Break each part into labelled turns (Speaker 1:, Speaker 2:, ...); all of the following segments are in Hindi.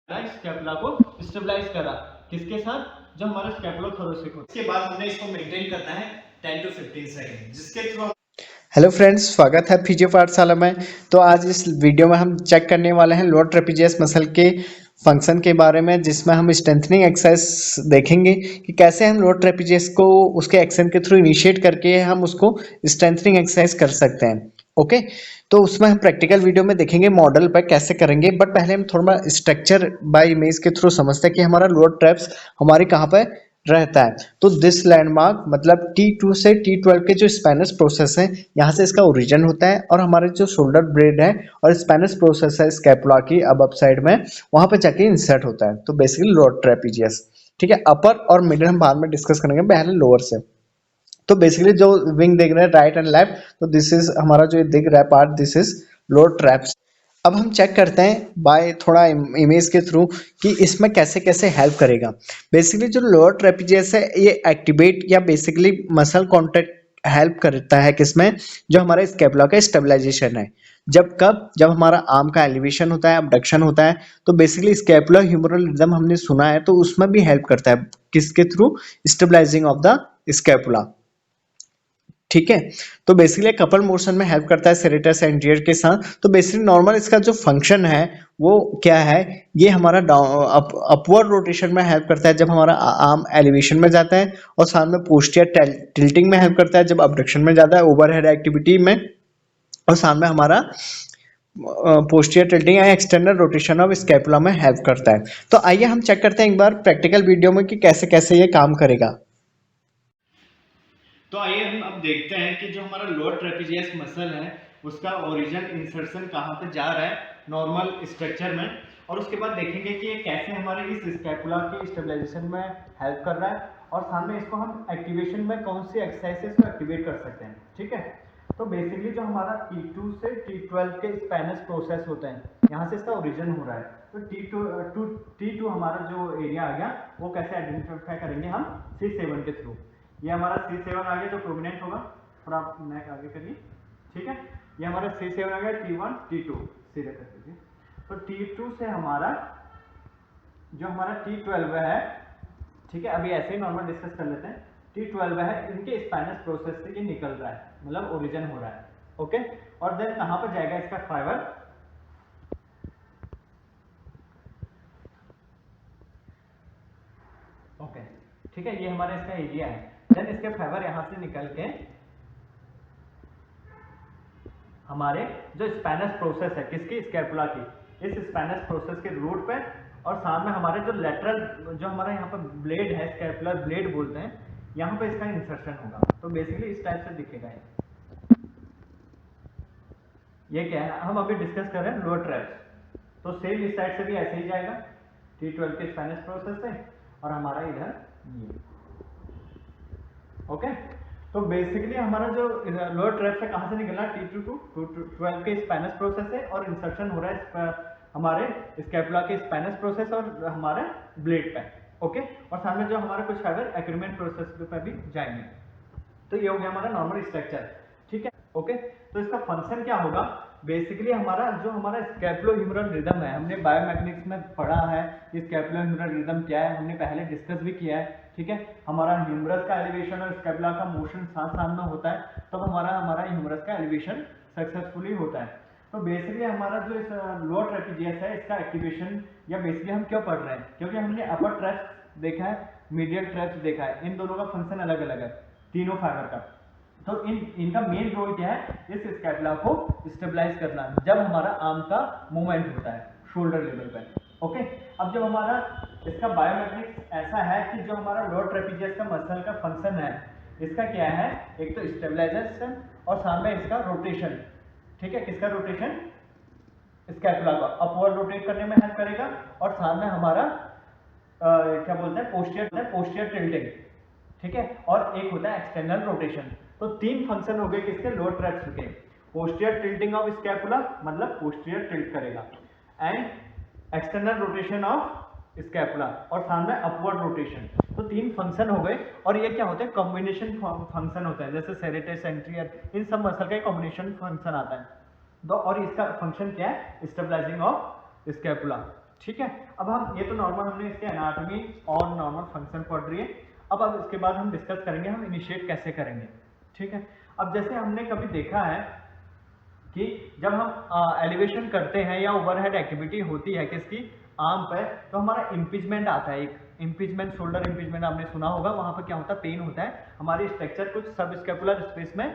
Speaker 1: स्कैपुला को स्टेबलाइज करा किसके साथ, जो हमारा स्कैपुलोथोरैसिक होता है। इसके बाद हमने इसको मेंटेन करना है 10 to 15 सेकंड, जिसके थ्रू
Speaker 2: हेलो फ्रेंड्स, स्वागत है फिजियो पाठशाला में। तो आज इस वीडियो में हम चेक करने वाले हैं लोअर ट्रेपेजियस मसल के फंक्शन के बारे में, जिसमें हम स्ट्रेंथनिंग एक्सरसाइज देखेंगे कि कैसे हम लोअर ट्रेपेजियस को उसके एक्शन के थ्रू इनिशिएट करके हम उसको स्ट्रेंथनिंग एक्सरसाइज कर सकते हैं। ओके, तो उसमें हम प्रैक्टिकल वीडियो में देखेंगे मॉडल पर कैसे करेंगे, बट पहले हम थोड़ा स्ट्रक्चर बाय इमेज के थ्रू समझते हैं कि हमारा लोअर ट्रैप्स हमारे कहाँ पर रहता है। तो दिस लैंडमार्क मतलब T2 से T12 के जो स्पैनस प्रोसेस है, यहाँ से इसका ओरिजिन होता है और हमारे जो शोल्डर ब्लेड है और स्पैनस प्रोसेस है स्कैपुला की अब साइड में, वहां पे जाके इंसर्ट होता है। तो बेसिकली लोअर ट्रेपेजियस, ठीक है। अपर और मिडिल हम बाद में डिस्कस करेंगे, पहले लोअर से। तो बेसिकली जो विंग देख रहे हैं राइट एंड लेफ्ट, तो दिस इज हमारा जो दिख रहा है part, this is lower traps. अब हम चेक करते हैं बाय थोड़ा इमेज के थ्रू कि इसमें कैसे कैसे हेल्प करेगा। बेसिकली जो लोअर ट्रेपेजियस है ये एक्टिवेट या बेसिकली मसल कॉन्टैक्ट हेल्प करता है किसमें, जो हमारे स्कैपुला का स्टेबलाइजेशन है। जब हमारा आर्म का एलिवेशन होता है, अबडक्शन होता है, तो बेसिकली स्कैपुला ह्यूमरल रिदम हमने सुना है, तो उसमें भी हेल्प करता है किसके through, stabilizing of the scapula, ठीक है। तो बेसिकली कपल मोशन में हेल्प करता है सेरेटस एंटीरियर के साथ। तो बेसिकली नॉर्मल इसका जो फंक्शन है वो क्या है, ये हमारा अपवर्ड रोटेशन में हेल्प करता है जब हमारा आर्म एलिवेशन में जाता है, और साथ में पोस्टीरियर टिल्टिंग में हेल्प करता है जब अबडक्शन में जाता है ओवरहेड एक्टिविटी में, और साथ में हमारा पोस्टीरियर टिल्टिंग या एक्सटर्नल रोटेशन ऑफ स्कैपुला में हेल्प करता है। तो आइए हम चेक करते हैं एक बार प्रैक्टिकल वीडियो में कि कैसे कैसे ये काम करेगा।
Speaker 1: तो आइए हम अब देखते हैं कि जो हमारा लोअर ट्रेपेजियस मसल है उसका ओरिजिन इंसर्शन कहाँ पे जा रहा है नॉर्मल स्ट्रक्चर में, और उसके बाद देखेंगे कि ये कैसे हमारे इस स्कैपुला की स्टेबलाइजेशन में हेल्प कर रहा है, और साथ में इसको हम एक्टिवेशन में कौन सी एक्सरसाइजेस को एक्टिवेट कर सकते हैं, ठीक है। तो बेसिकली जो हमारा T2 से T12 के स्पैनस प्रोसेस होते हैं, यहाँ से इसका ओरिजिन हो रहा है। तो T2 हमारा जो एरिया आ गया वो कैसे आइडेंटिफाई करेंगे हम, C7 के थ्रू। ये हमारा C7 आ गया जो प्रोमिनेंट होगा, और आप नेक आगे करिए, ठीक है। ये हमारा C7 आ गया, T1 T2 सीधे कर दीजिए। तो T2 से हमारा जो हमारा T12 है, ठीक है, अभी ऐसे ही नॉर्मल डिस्कस कर लेते हैं। T12 है, इनके स्पाइनस प्रोसेस से ये निकल रहा है, मतलब ओरिजिन हो रहा है, ओके। और देन कहां पर जाएगा इसका फाइबर, ओके, ठीक है। ये हमारा इसका एरिया है। देन इसके फाइबर यहां से निकल के हमारे जो स्पैनस प्रोसेस है किसकी, स्कैपुला की, इस स्पैनस प्रोसेस के रूट पे, और साथ में हमारे जो लेटरल जो हमारा यहाँ पर ब्लेड है, स्कैपुलर ब्लेड बोलते हैं, यहाँ पे इसका इंसर्शन होगा। तो बेसिकली इस टाइप से दिखेगा ये क्या है, हम अभी डिस्कस कर रहे हैं लोअर ट्रैप्स। तो सेम इस साइड से भी ऐसे ही जाएगा T12 के स्पैनस प्रोसेस से, और हमारा इधर ये, ओके। तो बेसिकली हमारा जो लोअर ट्रैप से कहां से निकलना, T2 टू 12 के स्पैनस प्रोसेस है, और इंसर्शन हो रहा है हमारे स्कैपुला के स्पैनस प्रोसेस और हमारे ब्लेड पे, ओके। और साथ में जो हमारे कुछ फाइबर एक्रिमेंट प्रोसेस पे भी जाएंगे। तो ये हो गया हमारा नॉर्मल स्ट्रक्चर, ठीक है, ओके। तो इसका फंक्शन क्या होगा, बेसिकली हमारा स्कैपुलो-ह्यूमरल रिदम है, हमने बायोमैकेनिक्स में पढ़ा है कि स्कैपुलो-ह्यूमरल रिदम क्या है, हमने पहले डिस्कस भी किया है, ठीक है। हमारा ह्यूमरस का एलिवेशन और स्कैपुला का मोशन साथ साथ में होता है, तब हमारा ह्यूमरस का एलिवेशन सक्सेसफुली होता है। तो बेसिकली हमारा जो इस लोअर ट्रेपेजियस है इसका एक्टिवेशन, या बेसिकली हम क्यों पढ़ रहे हैं, क्योंकि हमने अपर ट्रैप्स देखा है, मीडियल ट्रैप्स देखा है, इन दोनों का फंक्शन अलग अलग है तीनों फाइबर का। तो इनका मेन रोल क्या है, इस स्कैपुला को स्टेबलाइज करना जब हमारा आर्म का मूवमेंट होता है शोल्डर लेवल पे, ओके। अब जब हमारा इसका बायोमेट्रिक्स ऐसा है कि जो हमारा लोअर ट्रेपेजियस का मसल का फंक्शन है, इसका क्या है, एक तो स्टेबलाइजेशन और साथ में इसका रोटेशन, ठीक है। किसका रोटेशन, स्कैपुला का अपवर्ड रोटेट करने में हेल्प करेगा, और साथ में हमारा क्या बोलते हैं, पोस्टीरियर टिल्टिंग, ठीक है। और एक होता है एक्सटर्नल रोटेशन। तो तीन फंक्शन हो गए किसके, लोअर ट्रैप्स के। पोस्टीरियर टिल्टिंग ऑफ स्कैपुला मतलब पोस्टीरियर टिल्ट करेगा, and external rotation of scapula, और साथ में अपवर्ड रोटेशन। तो तीन फंक्शन हो गए, और ये क्या होता है, कॉम्बिनेशन फंक्शन होता है, जैसे सेरेटस एंटीरियर, इन सब मसल का कॉम्बिनेशन फंक्शन आता है। तो और इसका फंक्शन क्या है, स्टेबलाइजिंग ऑफ स्कैपुला, ठीक है। अब हम ये तो नॉर्मल हमने इसके एनाटॉमी और नॉर्मल फंक्शन पढ़ रही है। अब इसके बाद हम डिस्कस करेंगे हम इनिशिएट कैसे करेंगे। ठीक है। अब जैसे हमने कभी देखा है कि जब हम एलिवेशन करते हैं या ओवरहेड एक्टिविटी होती है किसकी आर्म पे, तो हमारा इम्पीचमेंट आता है, एक इम्पीचमेंट, शोल्डर इम्पीचमेंट आपने सुना होगा। वहां पर क्या होता है, पेन होता है, हमारी स्ट्रक्चर कुछ सब स्कैपुलर स्पेस में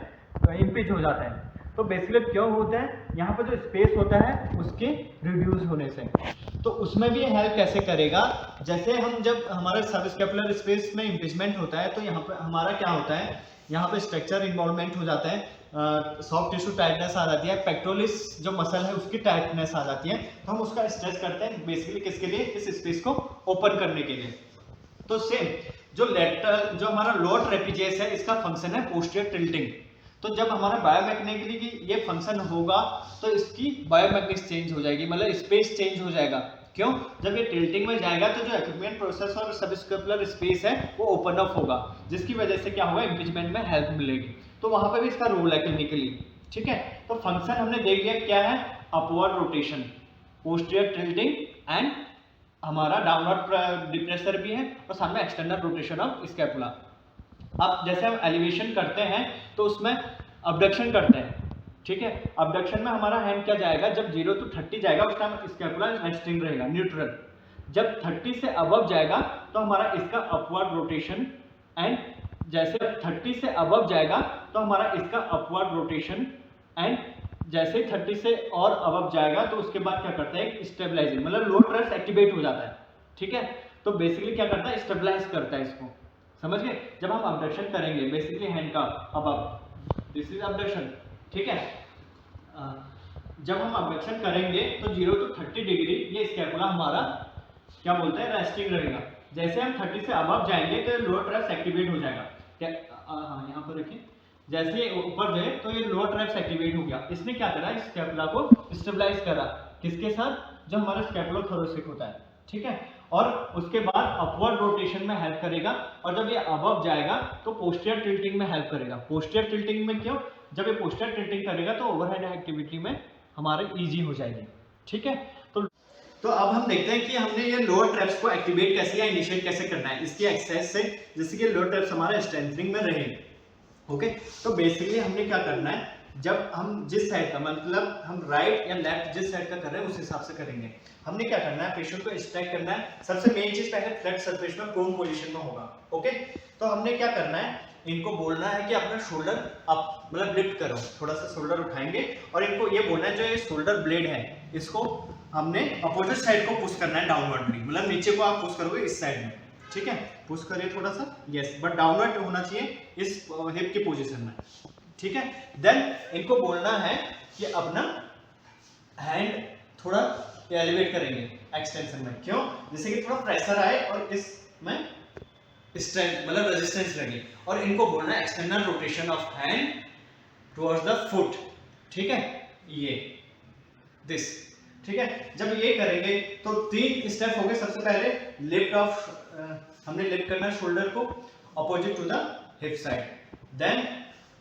Speaker 1: इम्पीच हो जाता है। तो बेसिकली क्यों होता है, यहाँ पर जो स्पेस होता है उसके रिड्यूस होने से। तो उसमें भी हेल्प कैसे करेगा, जैसे हम जब हमारे सब स्कैपुलर स्पेस में इम्पीचमेंट होता है तो यहाँ पर हमारा क्या होता है, यहाँ पे स्ट्रक्चर इन्वॉल्वमेंट हो जाता है, सॉफ्ट टिश्यू टाइटनेस आ जाती है, पेक्टोरलिस जो मसल है उसकी टाइटनेस आ जाती है। तो हम उसका स्ट्रेच करते हैं बेसिकली किसके लिए, इस स्पेस को ओपन करने के लिए। तो सेम जो लेटरल जो हमारा लोअर ट्रेपेजियस है इसका फंक्शन है पोस्टीरियर टिल्टिंग। तो जब हमारा बायोमैग्नेटिकली ये फंक्शन होगा तो इसकी बायोमैग्नेटिक्स चेंज हो जाएगी, मतलब स्पेस चेंज हो जाएगा। क्यों, जब ये टिल्टिंग में जाएगा तो जो एक्विपमेंट प्रोसेस और सबस्कैपुलर स्पेस है वो ओपन अप होगा, जिसकी वजह से क्या होगा, इम्पीचमेंट में हेल्प मिलेगी। तो वहां पे भी इसका रोल है क्लिनिकली। ठीक है। तो फंक्शन हमने देख लिया क्या है, upward rotation, posterior tilting and हमारा डाउनवर्ड डिप्रेसर भी है, और साथ में एक्सटर्नल रोटेशन ऑफ स्कैपुला। अब जैसे हम एलिवेशन करते हैं तो उसमें अबडक्शन करते हैं। ठीक है। अबडक्शन में हमारा हैंड क्या जाएगा, जब 0 to 30 जाएगा उस टाइम स्कैपुला रेस्टिंग रहेगा, न्यूट्रल। जब 30 से अबव जाएगा तो हमारा इसका अपवर्ड रोटेशन, एंड जैसे 30 से अबव जाएगा तो हमारा इसका अपवर्ड रोटेशन, एंड जैसे 30 से और अबव जाएगा तो उसके बाद क्या करता है, स्टेबलाइजिंग, मतलब लोअर ट्रेप्स एक्टिवेट हो जाता है। ठीक है। तो बेसिकली क्या करता है, स्टेबलाइज करता है इसको, समझ गए। जब हम अबडक्शन करेंगे बेसिकली हैंड का अबव, दिस इज अबडक्शन। ठीक है। जब हम अबडक्शन करेंगे तो 0 to 30 डिग्री ये स्कैपुला हमारा क्या बोलते हैं, रेस्टिंग रहेगा। जैसे हम 30 से अबव जाएंगे तो लोअर ट्रैप्स एक्टिवेट हो जाएगा। क्या हाँ यहाँ पर रखिए, जैसे ऊपर गए तो ये लोअर ट्रैप्स एक्टिवेट हो गया। इसने क्या करा, इस स्कैपुला को स्टेबलाइज करा, किसके साथ, जो हमारा स्कैपुलोथोरैसिक होता है। ठीक है। और उसके बाद अपवर्ड रोटेशन में हेल्प करेगा, और जब ये अबव जाएगा तो पोस्टीरियर टिल्टिंग में हेल्प करेगा। पोस्टीरियर टिल्टिंग में क्यों, जब ये पोस्टीरियर टिल्टिंग करेगा तो ओवरहेड एक्टिविटी में हमारे इजी हो जाएगी। ठीक है। तो अब हम देखते हैं कि हमने ये लोअर ट्रैप्स को एक्टिवेट कैसे या इनिशिएट कैसे करना है इसकी एक्सरसाइज से, जिससे कि लोअर ट्रैप्स हमारे स्ट्रेंथनिंग में रहे। ओके। तो बेसिकली हमने क्या करना है, जब हम जिस साइड का, मतलब हम राइट या लेफ्ट जिस साइड का कर रहे हैं उस हिसाब से करेंगे। हमने क्या करना है, पेशेंट को स्ट्रेच करना है। सबसे मेन चीज पहले फ्लैट सरफेस में प्रोन पोजीशन में होगा। ओके। तो हमने क्या करना है, इनको बोलना है कि अपना शोल्डर अप, मतलब लिफ्ट करो, थोड़ा सा शोल्डर उठाएंगे, और इनको ये बोलना है जो ये शोल्डर ब्लेड है इसको हमने अपोजिट साइड को पुश करना है डाउनवर्डली, मतलब नीचे को आप पुश करोगे इस साइड में। ठीक है। पुश करिए थोड़ा सा, यस, बट डाउनवर्ड होना चाहिए इस हिप की पोजीशन में। ठीक है। देन इनको बोलना है कि अपना हैंड थोड़ा एलिवेट करेंगे एक्सटेंशन में। क्यों, जैसे कि थोड़ा प्रेशर आए और इसमें स्ट्रेंथ, मतलब रेजिस्टेंस लगे। और इनको बोलना है external rotation of hand towards the foot. ठीक है, ये दिस। ठीक है। जब ये करेंगे तो 3 स्टेप हो गए। सबसे पहले लिफ्ट ऑफ, हमने लिफ्ट करना है शोल्डर को opposite to the hip side, then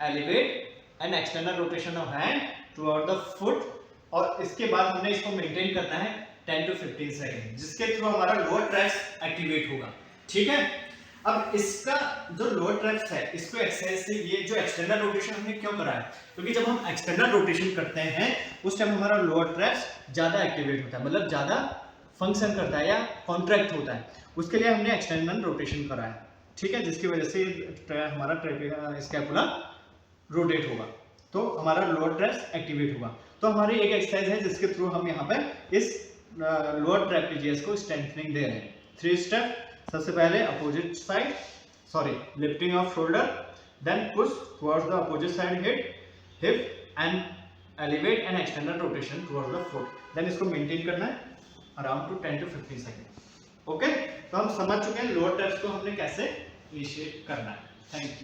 Speaker 1: elevate and external rotation of hand toward the foot, और इसके बाद हमने इसको मेंटेन करना है 10 to 15 सेकंड, जिसके थ्रू हमारा लोअर ट्रैप्स एक्टिवेट होगा। ठीक है। अब इसका जो लोअर ट्रैप्स है इसको एक्सरसाइज से, ये जो एक्सटर्नल रोटेशन हमने क्यों करा है, क्योंकि जब हम एक्सटर्नल रोटेशन करते हैं उस टाइम हमारा लोअर ट्रैप्स ज्यादा एक्टिवेट होता है, मतलब ज्यादा फंक्शन करता है या कॉन्ट्रैक्ट होता है। उसके लिए हमने एक्सटर्नल रोटेशन करा है। ठीक है। जिसकी वजह से हमारा स्कैपुला रोटेट होगा तो हमारा लोअर ट्रैप्स एक्टिवेट होगा। तो हमारी एक एक्सरसाइज है जिसके थ्रू हम यहाँ पे इस लोअर ट्रेपेजियस को स्ट्रेंथनिंग दे रहे हैं। 3 स्टेप। सबसे पहले opposite side, sorry, lifting of shoulder, then push towards the opposite side hip and elevate and external rotation towards the foot. Then इसको मेंटेन करना है around two 10 to 15 second. Okay. तो हम समझ चुके हैं लोअर ट्रैप्स को हमने कैसे इनिशिएट करना है। Thank you.